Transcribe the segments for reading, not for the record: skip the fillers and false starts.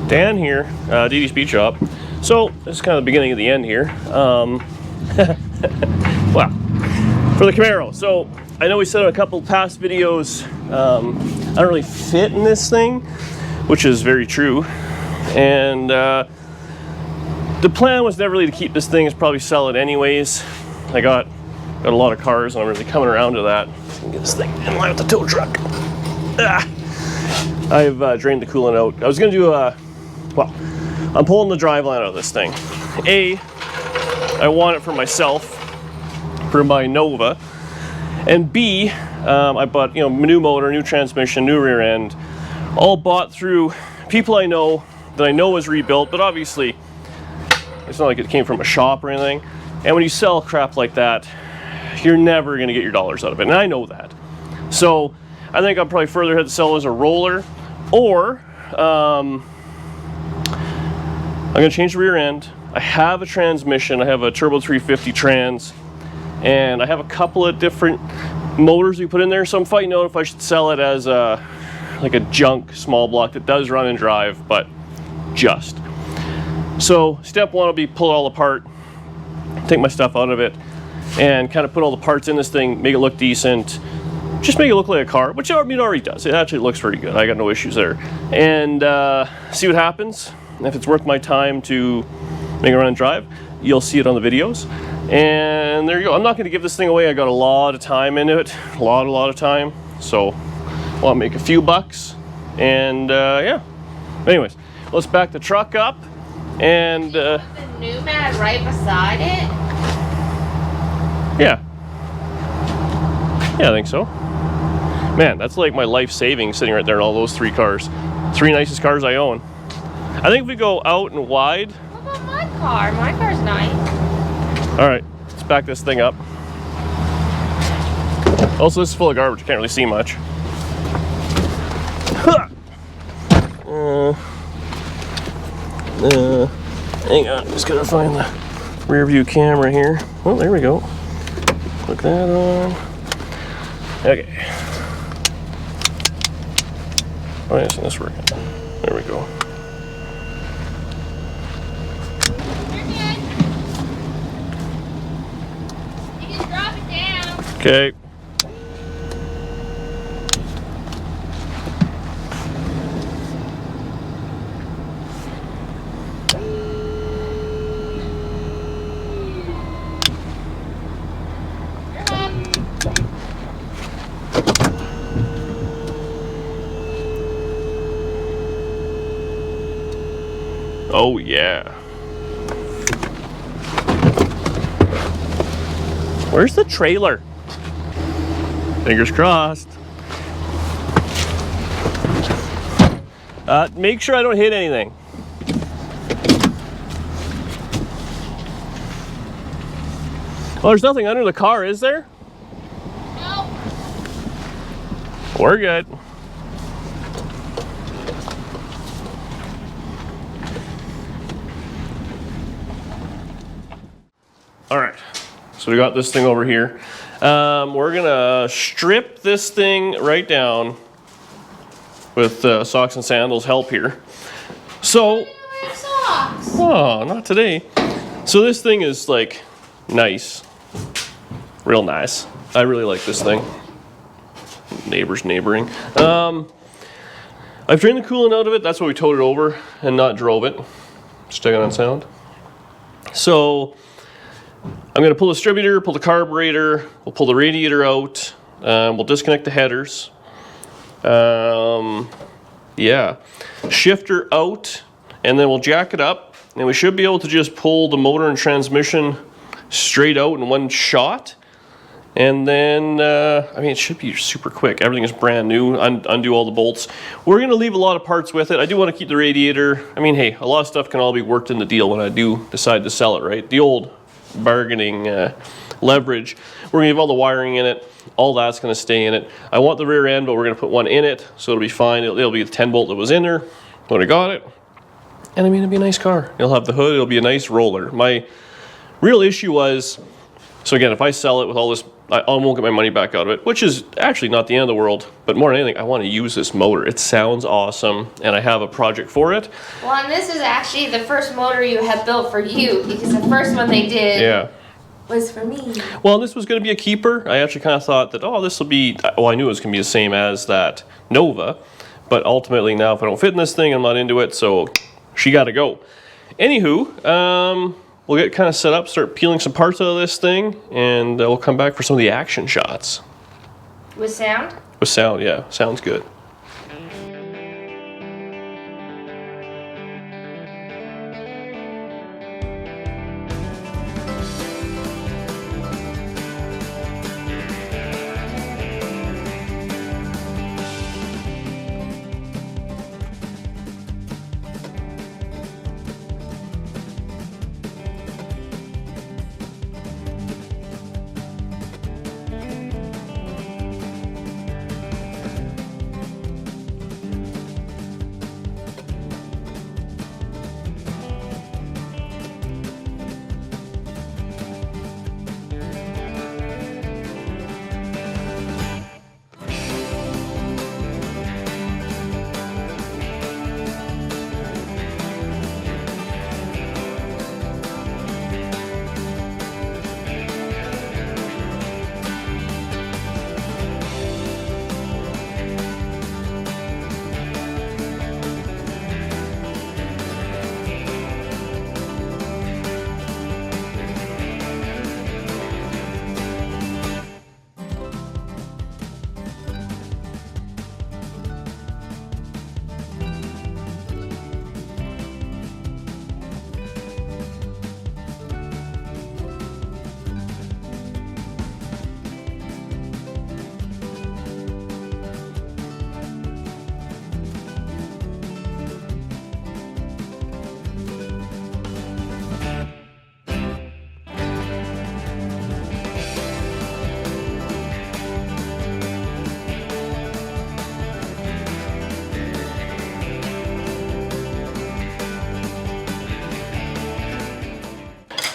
Dan here, DD Speed Shop. So this is kind of the beginning of the end here. Well, for the Camaro. So I know we said in a couple past videos, I don't really fit in this thing, which is very true. And the plan was never really to keep this thing, is probably sell it anyways. I got a lot of cars and I'm really coming around to that. So I can get this thing in line with the tow truck. I've drained the coolant out. I was gonna do well, I'm pulling the driveline out of this thing. A, I want it for myself, for my Nova. And B, I bought, new motor, new transmission, new rear end, all bought through people I know that I know was rebuilt, but obviously it's not like it came from a shop or anything. And when you sell crap like that, you're never gonna get your dollars out of it, and I know that. So I think I'm probably further ahead to sell as a roller, or I'm gonna change the rear end. I have a transmission, I have a Turbo 350 trans, and I have a couple of different motors we put in there, so I'm fighting out if I should sell it as like a junk small block that does run and drive, but just. So step one will be pull it all apart, take my stuff out of it, and kind of put all the parts in this thing, make it look decent, just make it look like a car, which it already does. It actually looks pretty good. I got no issues there. And see what happens. If it's worth my time to make a run and drive, you'll see it on the videos. And there you go. I'm not going to give this thing away. I got a lot of time into it, a lot of time. So I want to make a few bucks. And yeah. Anyways, let's back the truck up. And the new mat right beside it. Yeah. Yeah, I think so. Man, that's like my life savings sitting right there in all those three cars. Three nicest cars I own. I think if we go out and wide. What about my car? My car's nice. All right, let's back this thing up. Also, this is full of garbage. You can't really see much. Hang on, just gotta find the rear view camera here. Oh, there we go. Hook that on. Okay. Oh, yeah, isn't this working? There we go. Okay. Oh yeah. Where's the trailer? Fingers crossed. Make sure I don't hit anything. Well, there's nothing under the car, is there? No. We're good. All right, so we got this thing over here. We're gonna strip this thing right down with socks and sandals help here. So, Socks. oh, not today. So this thing is like nice, real nice. I really like this thing. Neighbors neighboring. I've drained the coolant out of it. That's why we towed it over and not drove it. Just checking on sound. So I'm going to pull the distributor, pull the carburetor, we'll pull the radiator out, we'll disconnect the headers. Yeah, shifter out, and then we'll jack it up, and we should be able to just pull the motor and transmission straight out in one shot. And then, I mean, it should be super quick. Everything is brand new. Undo all the bolts. We're going to leave a lot of parts with it. I do want to keep the radiator. I mean, hey, a lot of stuff can all be worked in the deal when I do decide to sell it, right? The old bargaining leverage. We're going to leave all the wiring in it. All that's going to stay in it. I want the rear end, but we're going to put one in it, so it'll be fine. It'll be the 10 bolt that was in there when I got it. And I mean, it'll be a nice car. It'll have the hood. It'll be a nice roller. My real issue was So again, if I sell it with all this, I won't get my money back out of it, which is actually not the end of the world. But more than anything, I want to use this motor. It sounds awesome, and I have a project for it. Well, and this is actually the first motor you have built for you, because the first one they did was for me. Well, this was going to be a keeper. I actually kind of thought that, oh, this will be, well, I knew it was going to be the same as that Nova. But ultimately now, if I don't fit in this thing, I'm not into it, so she got to go. Anywho, we'll get kind of set up, start peeling some parts out of this thing, and we'll come back for some of the action shots. With sound? With sound, yeah. Sounds good.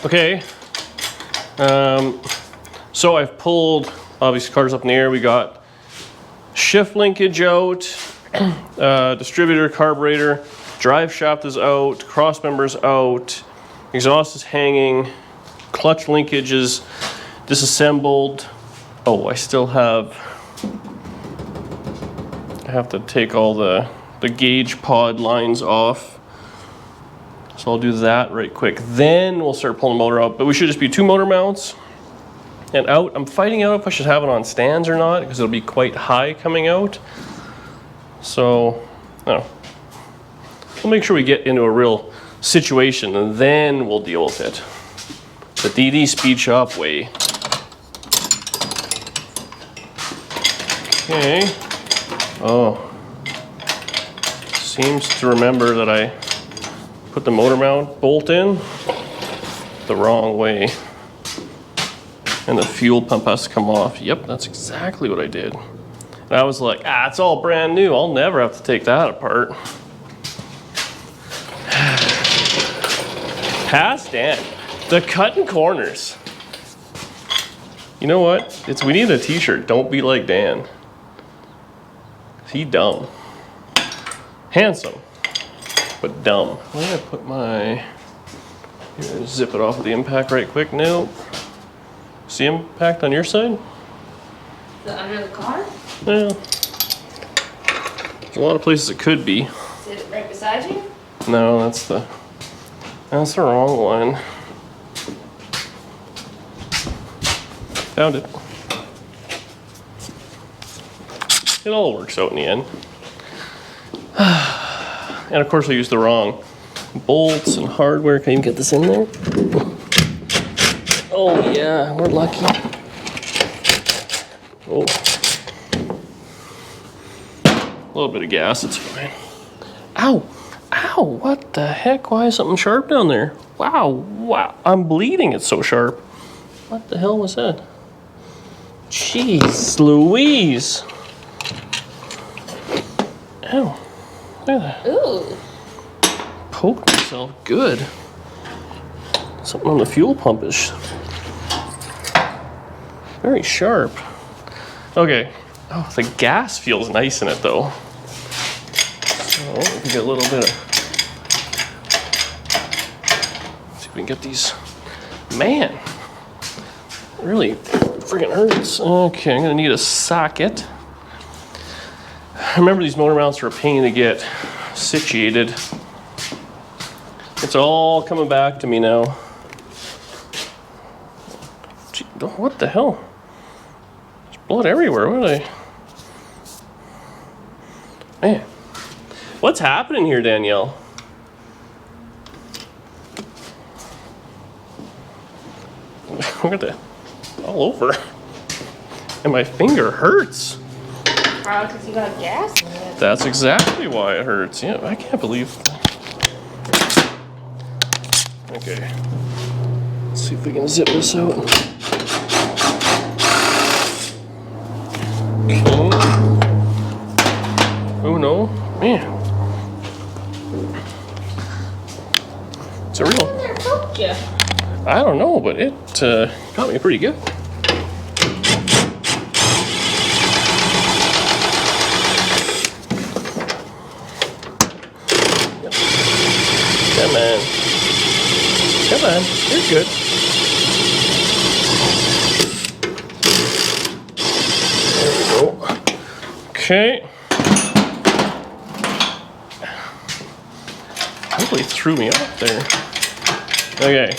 Okay, so I've pulled, obviously, cars up in the air. We got shift linkage out, distributor, carburetor, drive shaft is out, cross member's out, exhaust is hanging, clutch linkage is disassembled. Oh, I still have, I have to take all the gauge pod lines off. So I'll do that right quick. Then we'll start pulling the motor out. But we should just be 2 motor mounts and out. I'm fighting out if I should have it on stands or not, because it'll be quite high coming out. So, no. We'll make sure we get into a real situation, and then we'll deal with it the DD Speed Shop way. Okay. Oh. Seems to remember that I put the motor mount bolt in the wrong way, and the fuel pump has to come off. Yep, that's exactly what I did. And I was like, it's all brand new. I'll never have to take that apart. Past Dan. The cutting corners. You know what? We need a t-shirt. Don't be like Dan. He dumb. Handsome, but dumb. I'm gonna put my, zip it off with the impact right quick. Nope. See impact on your side? Under the car? Yeah. There's a lot of places it could be. Is it right beside you? No, that's the wrong one. Found it. It all works out in the end. And of course I used the wrong bolts and hardware. Can I even get this in there? Oh yeah, we're lucky. Oh. A little bit of gas, it's fine. Ow! Ow! What the heck? Why is something sharp down there? Wow! Wow! I'm bleeding, it's so sharp. What the hell was that? Jeez Louise! Ow. Look at that. Ooh. Poked myself good. Something on the fuel pump is Very sharp. Okay. Oh, the gas feels nice in it though. So we can get a little bit of. Let's see if we can get these. Man, it really freaking hurts. Okay, I'm gonna need a socket. I remember these motor mounts were a pain to get situated. It's all coming back to me now. Gee, what the hell? There's blood everywhere. What are they? Man, what's happening here, Danielle? Look at that. All over. And my finger hurts. Probably because you got gas in it. That's exactly why it hurts. Yeah, I can't believe. Okay. Let's see if we can zip this out. Okay. Oh no. Man. It's a real. Yeah. I don't know, but it got me pretty good. Come on. Come on. You're good. There we go. Okay. Hopefully threw me off there. Okay.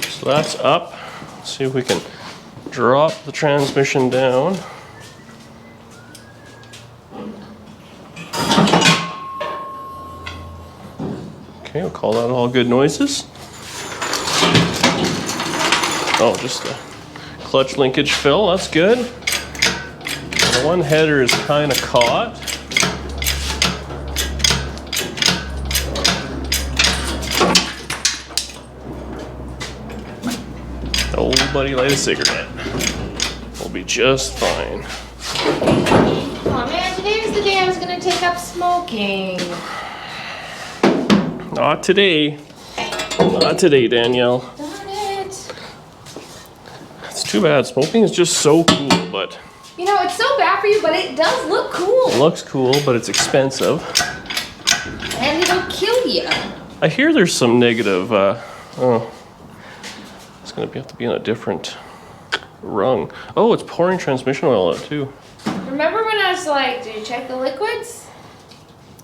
So that's up. Let's see if we can drop the transmission down. Okay, we'll call that all good noises. Oh, just the clutch linkage fill, that's good. The one header is kind of caught. Old buddy light a cigarette. We'll be just fine. Oh man, today was the day I was gonna take up smoking. Not today. Not today, Danielle. Darn it. It's too bad. Smoking is just so cool, but... You know, it's so bad for you, but it does look cool. It looks cool, but it's expensive. And it'll kill you. I hear there's some negative, oh. It's gonna have to be on a different rung. Oh, it's pouring transmission oil out too. Remember when I was like, did you check the liquids?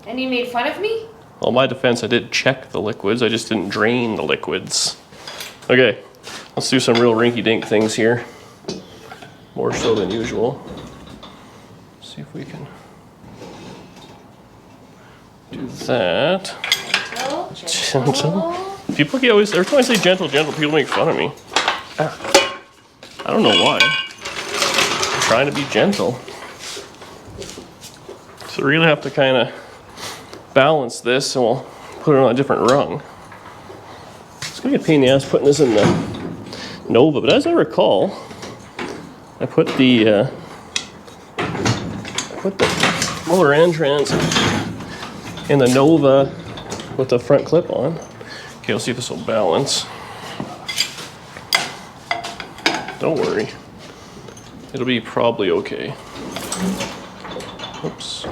And you made fun of me? Well, in my defense, I did check the liquids. I just didn't drain the liquids. Okay, let's do some real rinky-dink things here. More so than usual. See if we can do that. Gentle. People always, every time I say gentle, people make fun of me. Ah. I don't know why. I'm trying to be gentle. So we really have to kind of balance this, and we'll put it on a different rung. It's gonna be a pain in the ass putting this in the Nova, but as I recall, I put the motor and trans in the Nova with the front clip on. Okay, we'll see if this will balance. Don't worry, it'll be probably okay. Oops.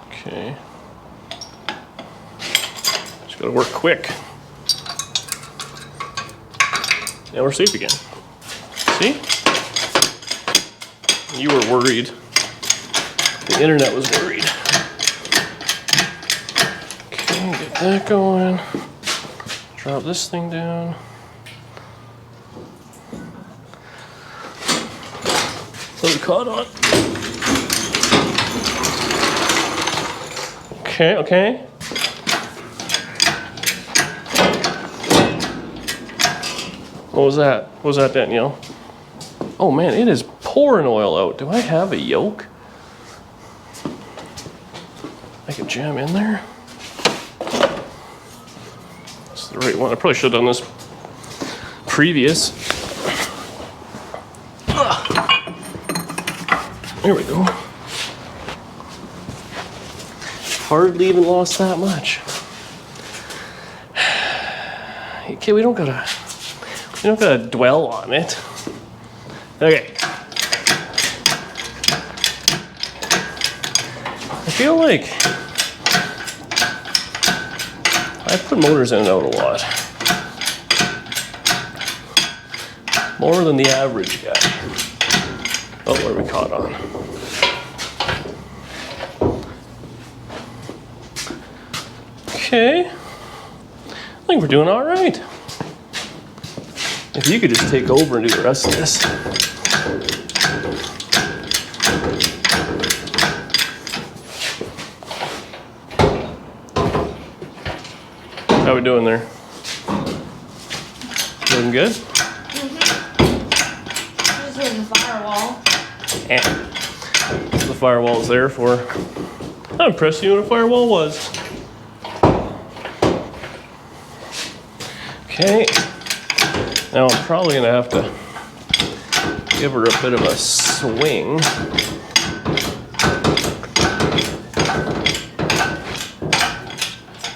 Okay. Just gotta work quick. Now we're safe again. See? You were worried. The internet was worried. Okay, get that going. Drop this thing down. Put the caught on. Okay, okay. What was that? What was that, Danielle? Oh man, it is pouring oil out. Do I have a yoke? I can jam in there. That's the right one. I probably should have done this previous. There we go. Hardly even lost that much. Okay, we don't gotta You don't gotta dwell on it. Okay. I feel like I put motors in and out a lot. More than the average guy. Oh, what are we caught on? Okay. I think we're doing all right. If you could just take over and do the rest of this. How we doing there? Doing good? Just hitting the firewall. Yeah. That's what the firewall is there for. I'm impressed you knew what a firewall was. Okay. Now I'm probably gonna have to give her a bit of a swing.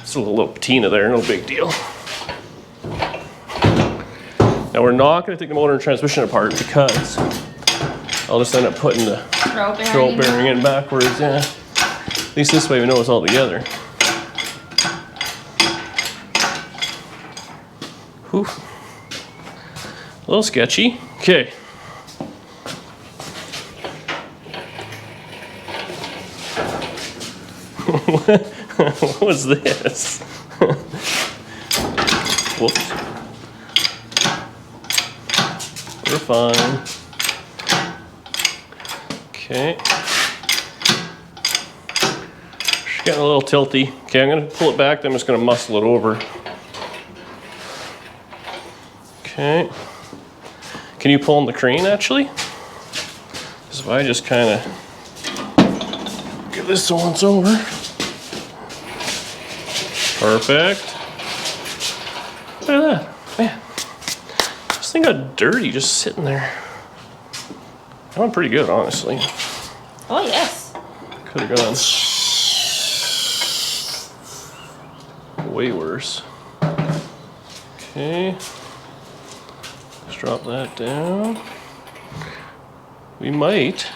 Just a little patina there, no big deal. Now we're not gonna take the motor and transmission apart because I'll just end up putting the throw bearing in backwards, yeah. At least this way we know it's all together. Whew. A little sketchy. Okay. What was this? Whoops. We're fine. Okay. She's getting a little tilty. Okay, I'm gonna pull it back, then I'm just gonna muscle it over. Okay. Can you pull on the crane actually? Because if I just kind of get this once over. Perfect. Look at that. Man, this thing got dirty just sitting there. That went pretty good, honestly. Oh, yes. Could have gone way worse. Okay. Let's drop that down. We might.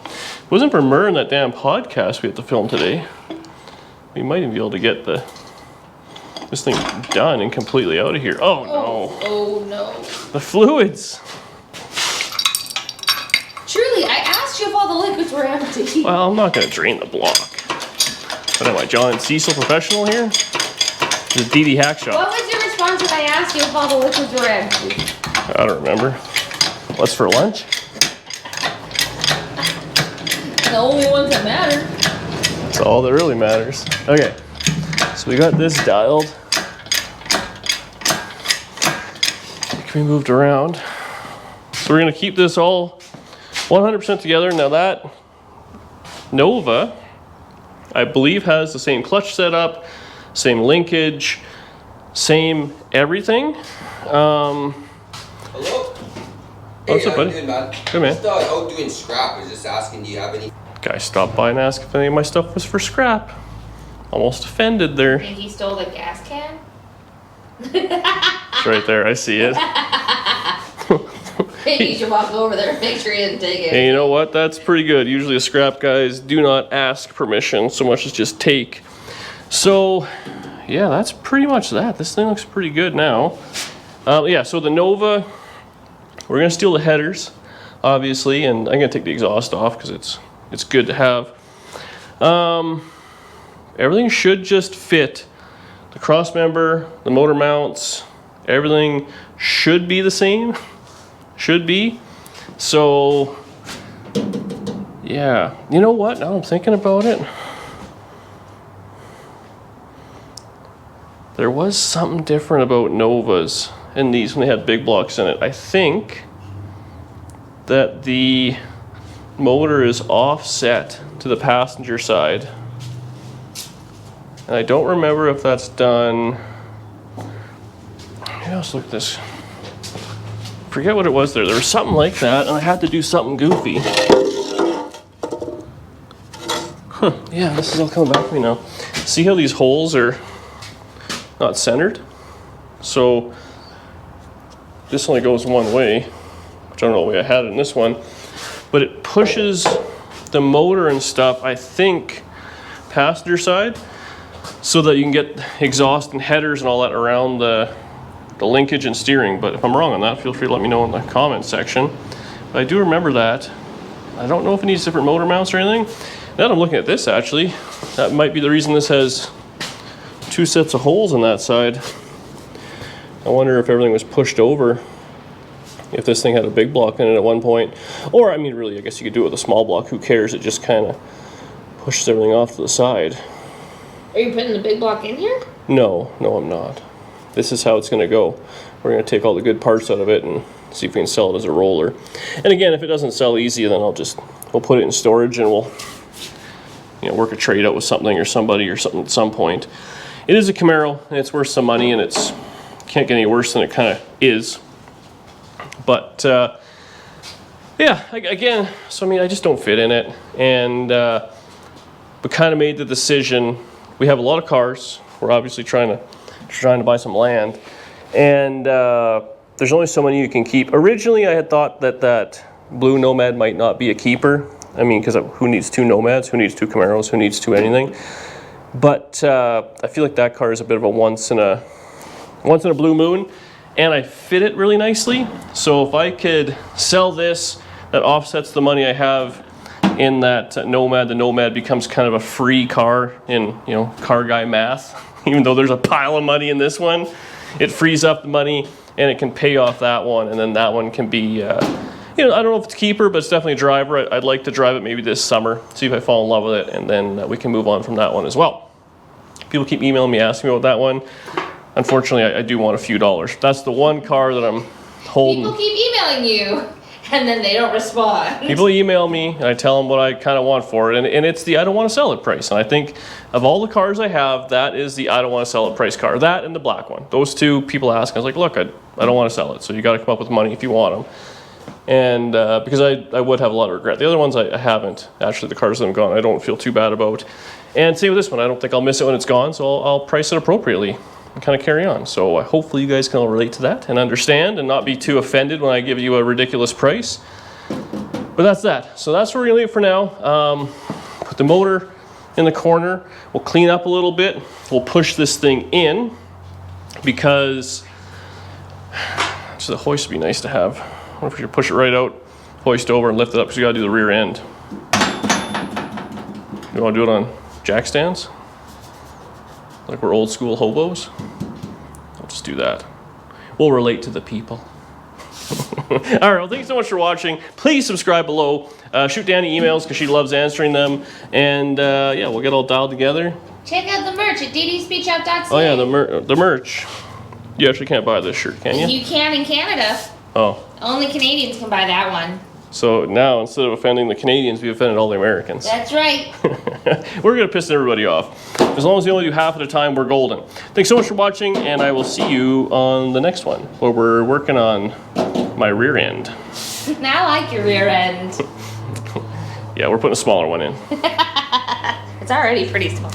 If it wasn't for Murr and that damn podcast we have to film today, we might even be able to get this thing done and completely out of here. Oh no. Oh no. The fluids. Truly, I asked you if all the liquids were empty. Well, I'm not going to drain the block. What am I, John Cecil professional here? The DD Hack Shop. What was your response when I asked you if all the liquids were empty? I don't remember. What's for lunch? The only ones that matter. That's all that really matters. Okay, so we got this dialed. It can be moved around. So we're gonna keep this all 100% together. Now that Nova, I believe, has the same clutch setup, same linkage, same everything. Hello? What's up, buddy? How you doing, man? Good, man. Just out doing scrap. I was just asking, do you have any... Guy stopped by and asked if any of my stuff was for scrap. Almost offended there. Think he stole the gas can? It's right there, I see it. Maybe you should walk over there and make sure he didn't take it. And you know what? That's pretty good. Usually the scrap guys do not ask permission so much as just take. So, yeah, that's pretty much that. This thing looks pretty good now. Yeah, so the Nova, we're gonna steal the headers, obviously, and I'm gonna take the exhaust off because it's good to have. Everything should just fit. The cross member, the motor mounts, everything should be the same. Should be. So, yeah. You know what? Now I'm thinking about it. There was something different about Novas in these when they had big blocks in it. I think that the motor is offset to the passenger side. And I don't remember if that's done. Maybe let's look at this. Forget what it was there. There was something like that, and I had to do something goofy. Huh, yeah, this is all coming back to me now. See how these holes are not centered? So this only goes one way, which I don't know the way I had it in this one, but it pushes the motor and stuff, I think, passenger side, so that you can get exhaust and headers and all that around the linkage and steering. But if I'm wrong on that, feel free to let me know in the comment section. But I do remember that. I don't know if it needs different motor mounts or anything. Now that I'm looking at this, actually, that might be the reason this has 2 sets of holes on that side. I wonder if everything was pushed over, if this thing had a big block in it at one point. Or, I mean, really, I guess you could do it with a small block. Who cares? It just kind of pushes everything off to the side. Are you putting the big block in here? No, I'm not. This is how it's going to go. We're going to take all the good parts out of it and see if we can sell it as a roller. And again, if it doesn't sell easy, then we'll put it in storage and we'll, work a trade out with something or somebody or something at some point. It is a Camaro, and it's worth some money, and it's can't get any worse than it kind of is. But yeah, again, so I mean, I just don't fit in it, and we kind of made the decision. We have a lot of cars. We're obviously trying to buy some land, and there's only so many you can keep. Originally, I had thought that blue Nomad might not be a keeper. I mean, because who needs 2 Nomads? Who needs 2 Camaros? Who needs 2 anything? But I feel like that car is a bit of a once in a blue moon, and I fit it really nicely. So if I could sell this, that offsets the money I have in that Nomad. The Nomad becomes kind of a free car in, car guy math. Even though there's a pile of money in this one, it frees up the money and it can pay off that one, and then that one can be, I don't know if it's a keeper, but it's definitely a driver. I'd like to drive it maybe this summer, see if I fall in love with it, and then we can move on from that one as well. People keep emailing me, asking me about that one. Unfortunately, I do want a few dollars. That's the one car that I'm holding. People keep emailing you, and then they don't respond. People email me, and I tell them what I kind of want for it, and it's the I don't want to sell it price. And I think of all the cars I have, that is the I don't want to sell it price car. That and the black one. Those two people ask. I was like, look, I don't want to sell it, so you got to come up with money if you want them. And because I would have a lot of regret. The other ones I haven't. Actually, the cars that I'm gone, I don't feel too bad about. And same with this one. I don't think I'll miss it when it's gone, so I'll price it appropriately and kind of carry on. So hopefully you guys can all relate to that and understand and not be too offended when I give you a ridiculous price. But that's that. So that's where we're going to leave it for now. Put the motor in the corner. We'll clean up a little bit. We'll push this thing in because so the hoist would be nice to have. I wonder if we could push it right out, hoist over and lift it up because you got to do the rear end. You want to do it on jack stands? Like we're old school hobos? I'll just do that. We'll relate to the people. All right, well, thanks so much for watching. Please subscribe below. Shoot Danny emails because she loves answering them. And yeah, we'll get all dialed together. Check out the merch at ddsspeechout.ca. Oh yeah, the merch. You actually can't buy this shirt, can you? You can in Canada. Oh. Only Canadians can buy that one. So now, instead of offending the Canadians, we offended all the Americans. That's right. We're going to piss everybody off. As long as we only do half at a time, we're golden. Thanks so much for watching, and I will see you on the next one, where we're working on my rear end. I like your rear end. Yeah, we're putting a smaller one in. It's already pretty small.